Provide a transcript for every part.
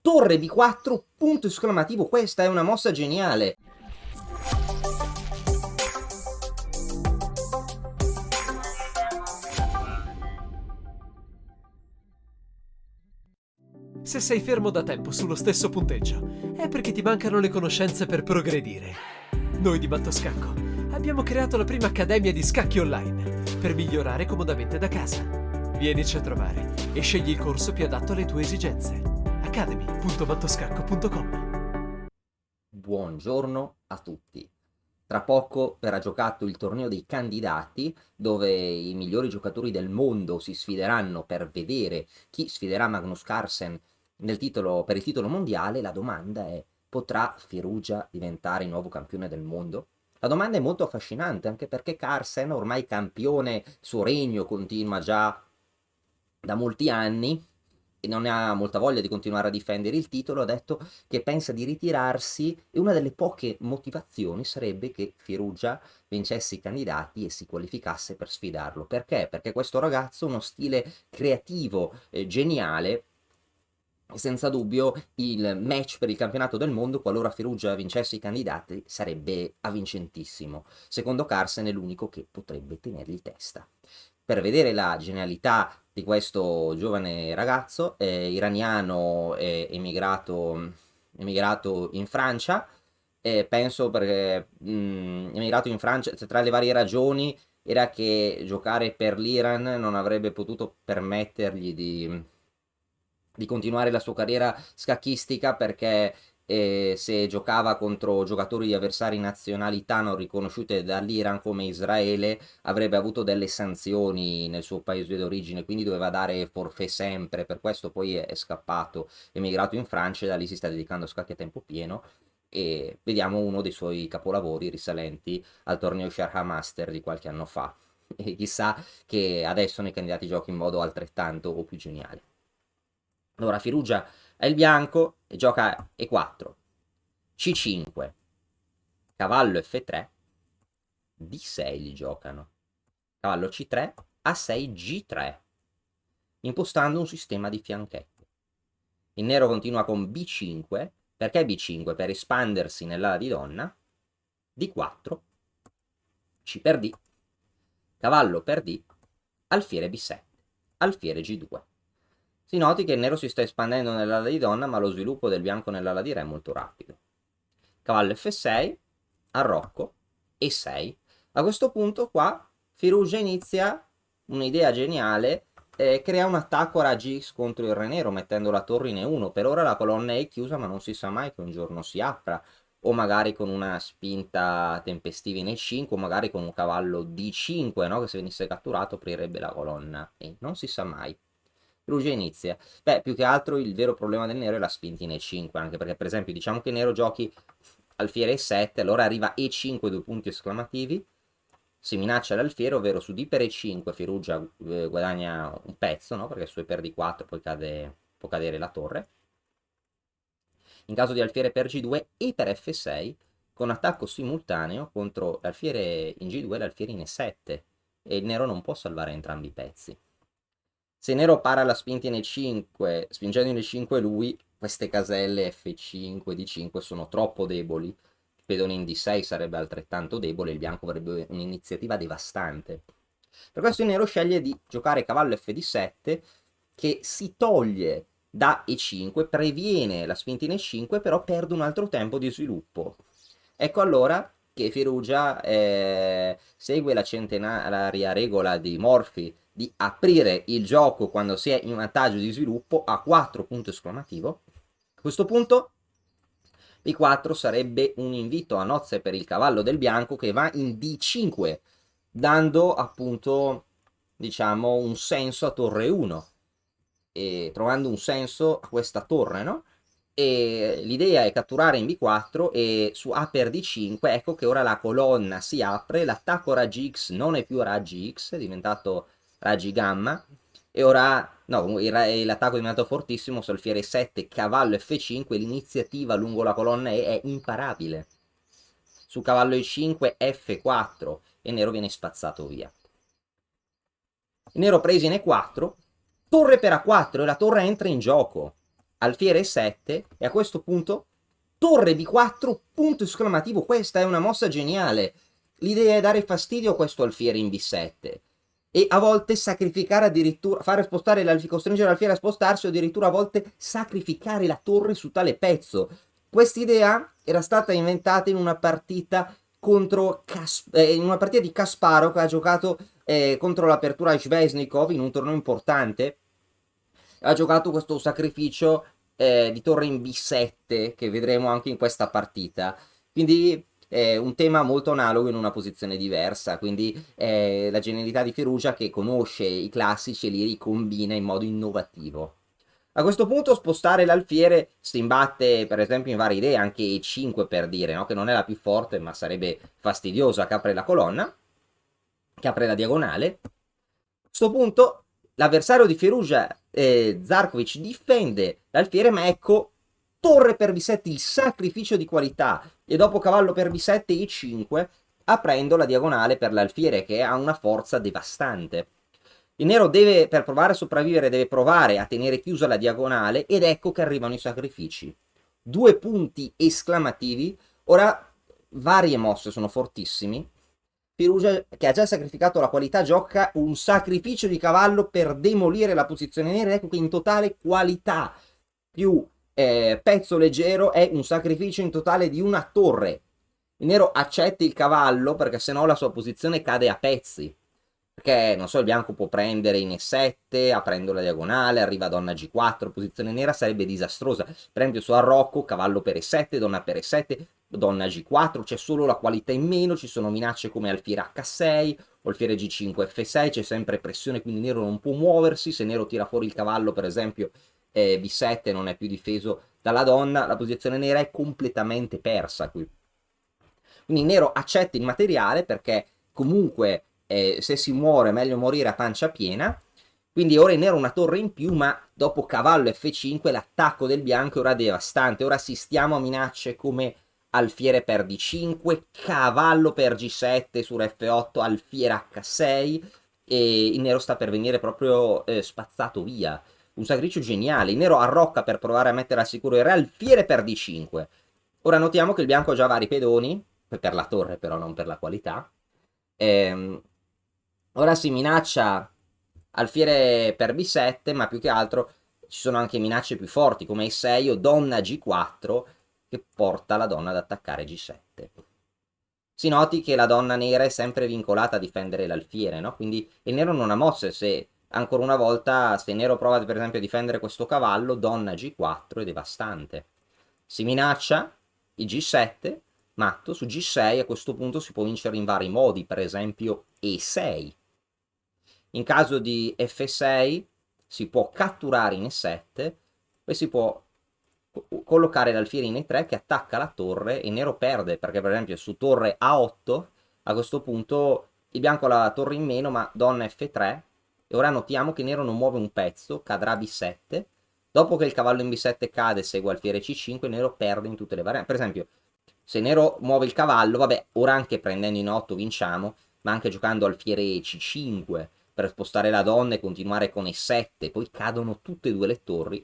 torre B4, punto esclamativo, questa è una mossa geniale. Se sei fermo da tempo sullo stesso punteggio, è perché ti mancano le conoscenze per progredire. Noi di Mattoscacco abbiamo creato la prima accademia di scacchi online per migliorare comodamente da casa. Vienici a trovare e scegli il corso più adatto alle tue esigenze. academy.mattoscacco.com. Buongiorno a tutti. Tra poco verrà giocato il torneo dei candidati, dove i migliori giocatori del mondo si sfideranno per vedere chi sfiderà Magnus Carlsen per il titolo mondiale. La domanda è: potrà Firugia diventare il nuovo campione del mondo? La domanda è molto affascinante, anche perché Carlsen, ormai campione, il suo regno continua già da molti anni e non ha molta voglia di continuare a difendere il titolo. Ha detto che pensa di ritirarsi e una delle poche motivazioni sarebbe che Firugia vincesse i candidati e si qualificasse per sfidarlo. Perché? Perché questo ragazzo ha uno stile creativo, geniale. Senza dubbio il match per il campionato del mondo, qualora Firugia vincesse i candidati, sarebbe avvincentissimo. Secondo Carlsen è l'unico che potrebbe tenergli testa. Per vedere la genialità di questo giovane ragazzo iraniano, emigrato in Francia, penso perché emigrato in Francia, tra le varie ragioni era che giocare per l'Iran non avrebbe potuto permettergli di continuare la sua carriera scacchistica, perché se giocava contro giocatori di avversari nazionalità non riconosciute dall'Iran come Israele, avrebbe avuto delle sanzioni nel suo paese d'origine, quindi doveva dare forfait sempre. Per questo poi è scappato, è emigrato in Francia e da lì si sta dedicando a scacchi a tempo pieno. E vediamo uno dei suoi capolavori risalenti al torneo Sharjah Master di qualche anno fa. E chissà che adesso nei candidati giochi in modo altrettanto o più geniale. Allora, Firugia è il bianco e gioca E4, C5, cavallo F3, D6 li giocano, cavallo C3, A6, G3, impostando un sistema di fianchetto. Il nero continua con B5, perché B5? Per espandersi nell'ala di donna, D4, C per D, cavallo per D, alfiere B7, alfiere G2. Si noti che il nero si sta espandendo nell'ala di donna, ma lo sviluppo del bianco nell'ala di re è molto rapido. Cavallo F6, arrocco, E6. A questo punto qua Firugia inizia un'idea geniale, crea un attacco a raggi X contro il re nero mettendo la torre in E1. Per ora la colonna è chiusa, ma non si sa mai che un giorno si apra, o magari con una spinta tempestiva in E5, o magari con un cavallo D5, no? Che se venisse catturato aprirebbe la colonna, e non si sa mai. Perugia inizia. Beh, più che altro il vero problema del nero è la spinta in E5, anche perché per esempio diciamo che il nero giochi alfiere E7, allora arriva E5, due punti esclamativi, si minaccia l'alfiere, ovvero su D per E5 Firugia guadagna un pezzo, no? Perché su E per D4 poi può cadere la torre. In caso di alfiere per G2 e per F6, con attacco simultaneo contro l'alfiere in G2 e l'alfiere in E7, e il nero non può salvare entrambi i pezzi. Se nero para la spinta in E5, spingendo in E5 lui, queste caselle F5, D5 sono troppo deboli. Il pedone in D6 sarebbe altrettanto debole, il bianco avrebbe un'iniziativa devastante. Per questo il nero sceglie di giocare cavallo FD7, che si toglie da E5, previene la spinta in E5, però perde un altro tempo di sviluppo. Ecco allora che Firugia segue la centenaria regola di Morphy di aprire il gioco quando si è in vantaggio di sviluppo a 4 punto esclamativo. A questo punto B4 sarebbe un invito a nozze per il cavallo del bianco, che va in D5, dando appunto, diciamo, un senso a torre 1 e trovando un senso a questa torre, no? E l'idea è catturare in B4 e su A per D5, ecco che ora la colonna si apre, l'attacco raggi X non è più raggi X, è diventato raggi gamma, e ora, no, l'attacco è diventato fortissimo, su alfiere 7, cavallo F5, l'iniziativa lungo la colonna è imparabile. Su cavallo E5, F4, e il nero viene spazzato via. Il nero preso in E4, torre per A4 e la torre entra in gioco. alfiere E7 e a questo punto torre B4, punto esclamativo. Questa è una mossa geniale. L'idea è dare fastidio a questo alfiere in B7 e a volte sacrificare addirittura, fare spostare costringere l'alfiere a spostarsi o addirittura a volte sacrificare la torre su tale pezzo. Quest'idea era stata inventata in una partita in una partita di Kasparov che ha giocato contro l'apertura Svesnikov in un torneo importante. Ha giocato questo sacrificio di torre in B7 che vedremo anche in questa partita. Quindi un tema molto analogo in una posizione diversa, quindi la genialità di Firugia che conosce i classici e li ricombina in modo innovativo. A questo punto spostare l'alfiere si imbatte per esempio in varie idee, anche E5 per dire, no? Che non è la più forte ma sarebbe fastidiosa, che apre la colonna, che apre la diagonale. A questo punto l'avversario di Firugia, Zarkovic, difende l'alfiere, ma ecco torre per B7, il sacrificio di qualità, e dopo cavallo per B7 E5, aprendo la diagonale per l'alfiere che ha una forza devastante. Il nero deve, per provare a sopravvivere, deve provare a tenere chiusa la diagonale ed ecco che arrivano i sacrifici. 2 punti esclamativi. Ora, varie mosse sono fortissimi. Firugia, che ha già sacrificato la qualità, gioca un sacrificio di cavallo per demolire la posizione nera. Ecco che in totale qualità più pezzo leggero è un sacrificio in totale di una torre. Il nero accetta il cavallo perché sennò la sua posizione cade a pezzi. Perché, non so, il bianco può prendere in E7, aprendo la diagonale, arriva donna G4, posizione nera sarebbe disastrosa. Per esempio su Arrocco, cavallo per E7, donna per E7, donna G4, c'è solo la qualità in meno, ci sono minacce come alfiere H6 o alfiere G5 F6, c'è sempre pressione, quindi nero non può muoversi. Se nero tira fuori il cavallo, per esempio, B7 non è più difeso dalla donna, la posizione nera è completamente persa qui. Quindi nero accetta il materiale perché comunque se si muore è meglio morire a pancia piena. Quindi ora il nero ha una torre in più, ma dopo cavallo F5 l'attacco del bianco è ora devastante. Ora assistiamo a minacce come alfiere per D5, cavallo per G7 su F8, alfiere H6 e il nero sta per venire proprio spazzato via. Un sacrificio geniale. Il nero arrocca per provare a mettere al sicuro il re, alfiere per D5. Ora notiamo che il bianco ha già vari pedoni, per la torre però, non per la qualità. Ora si minaccia alfiere per B7, ma più che altro ci sono anche minacce più forti, come E6 o donna G4, che porta la donna ad attaccare G7. Si noti che la donna nera è sempre vincolata a difendere l'alfiere, no? Quindi il nero non ha mosse. Se ancora una volta, se il nero prova per esempio a difendere questo cavallo, donna G4 è devastante. Si minaccia il G7, matto, su G6 a questo punto si può vincere in vari modi, per esempio E6. In caso di F6 si può catturare in E7 e si può collocare l'alfiere in E3 che attacca la torre e il nero perde, perché per esempio su torre A8 a questo punto il bianco ha la torre in meno ma donna F3 e ora notiamo che il nero non muove un pezzo, cadrà B7. Dopo che il cavallo in B7 cade segue alfiere C5, il nero perde in tutte le varianti. Per esempio se nero muove il cavallo, vabbè, ora anche prendendo in 8 vinciamo, ma anche giocando alfiere C5 per spostare la donna e continuare con E7, poi cadono tutte e due le torri,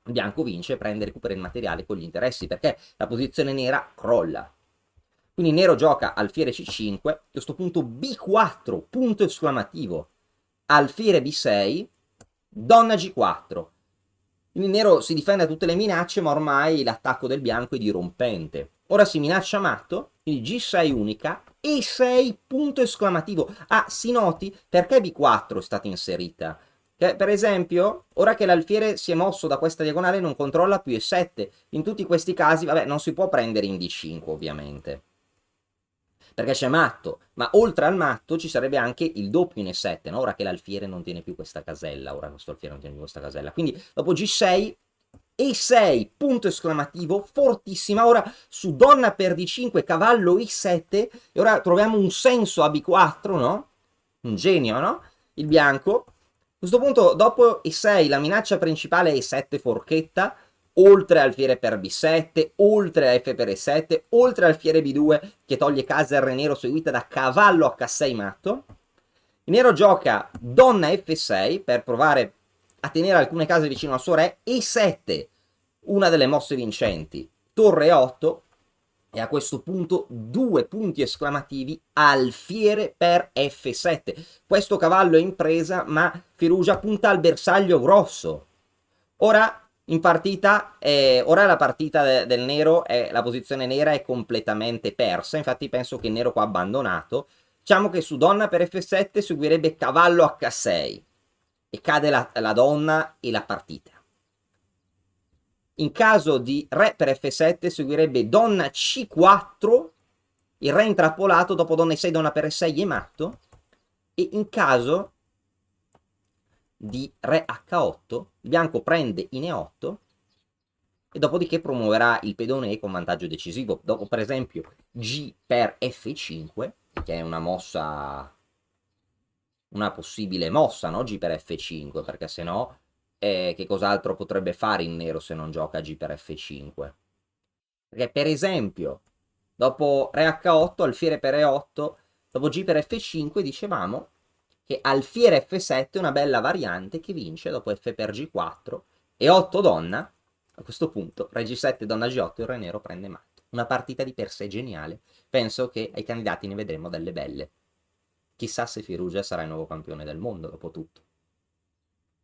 il bianco vince e prende, recupera il materiale con gli interessi, perché la posizione nera crolla. Quindi nero gioca alfiere C5, a questo punto B4, punto esclamativo, alfiere B6, donna G4. Il nero si difende a tutte le minacce, ma ormai l'attacco del bianco è dirompente. Ora si minaccia matto, quindi G6 unica, E6 punto esclamativo. Ah, si noti perché B4 è stata inserita. Che, per esempio, ora che l'alfiere si è mosso da questa diagonale non controlla più E7. In tutti questi casi, vabbè, non si può prendere in D5 ovviamente, perché c'è matto, ma oltre al matto ci sarebbe anche il doppio in E7, no? Ora che l'alfiere non tiene più questa casella, ora questo alfiere non tiene più questa casella. Quindi dopo G6, E6, punto esclamativo, fortissima. Ora su donna per D5, cavallo I7, e ora troviamo un senso a B4, no? Un genio, no? Il bianco. A questo punto, dopo E6, la minaccia principale è E7 forchetta, oltre alfiere per B7, oltre a F per E7, oltre alfiere B2 che toglie casa al re nero seguita da cavallo H6 matto. Il nero gioca donna F6 per provare a tenere alcune case vicino al suo re, E7 una delle mosse vincenti, torre 8, e a questo punto 2 punti esclamativi, alfiere per F7. Questo cavallo è in presa, ma Firugia punta al bersaglio grosso. Ora in partita, ora la partita del nero, la posizione nera è completamente persa, infatti penso che il nero qua ha abbandonato. Diciamo che su donna per F7 seguirebbe cavallo H6 e cade la donna e la partita. In caso di re per F7 seguirebbe donna C4, il re intrappolato, dopo donna E6, donna per E6 è matto, e in caso di re H8, il bianco prende in E8 e dopodiché promuoverà il pedone E con vantaggio decisivo. Dopo per esempio G per F5, che è una mossa, una possibile mossa, no? G per F5, perché se no che cos'altro potrebbe fare il nero se non gioca G per F5? Perché per esempio, dopo re H8, alfiere per E8, dopo G per F5 dicevamo che alfiere F7 è una bella variante che vince dopo F per G4 e 8 donna. A questo punto re G7 donna G8 il re nero prende matto. Una partita di per sé geniale. Penso che ai candidati ne vedremo delle belle. Chissà se Firugia sarà il nuovo campione del mondo dopo tutto.